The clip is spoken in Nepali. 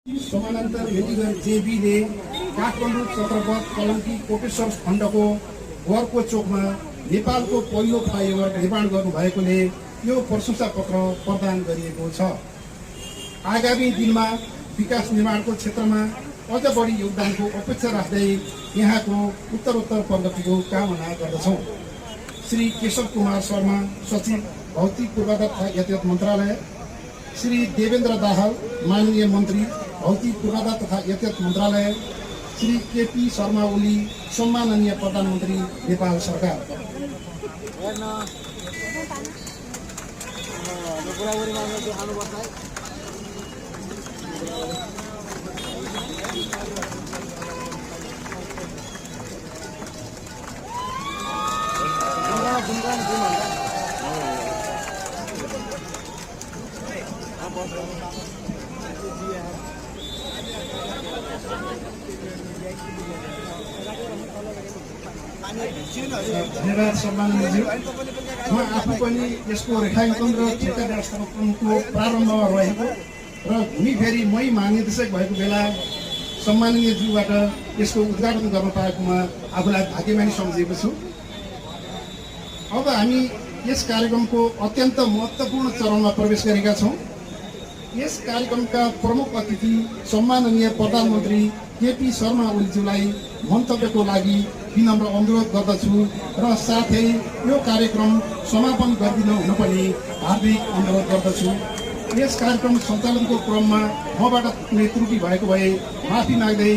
समानान्तर मेडिकल जेबीले काठमाडौँ चक्रपथ कलङ्की कोटेश्वर खण्डको घरको चोकमा नेपालको पहिलो फ्लाइओभर निर्माण गर्नुभएकोले यो प्रशंसा पत्र प्रदान गरिएको छ। आगामी दिनमा विकास निर्माणको क्षेत्रमा अझ बढी योगदानको अपेक्षा राख्दै यहाँको उत्तरोत्तर प्रगतिको कामना गर्दछौँ। श्री केशव कुमार शर्मा, सचिव, भौतिक पूर्वाधार तथा यातायात मन्त्रालय, श्री देवेन्द्र दाहाल, माननीय मन्त्री, भौतिक पूर्वाधार तथा यातायात मन्त्रालय, श्री केपी शर्मा ओली, सम्माननीय प्रधानमन्त्री, नेपाल सरकार। धन्यवाद सम्माननीयज्यू। म आफू पनि यसको रेखाङ्कन र ठेक्का व्यवस्थापनको प्रारम्भमा रहेको र घुमी फेरि मै महानिर्देशक भएको बेला सम्माननीयज्यूबाट यसको उद्घाटन गर्न पाएकोमा आफूलाई भाग्यमानी सम्झेको छु। अब हामी यस कार्यक्रमको अत्यन्त महत्त्वपूर्ण चरणमा प्रवेश गरेका छौँ। यस कार्यक्रमका प्रमुख अतिथि सम्माननीय प्रधानमन्त्री केपी शर्मा ओलीज्यूलाई मन्तव्यको लागि विनम्र अनुरोध गर्दछु र साथै यो कार्यक्रम समापन गरिदिनु हुन पनि हार्दिक अनुरोध गर्दछु। यस कार्यक्रम सञ्चालनको क्रममा मबाट कुनै त्रुटि भएको भए माफी माग्दै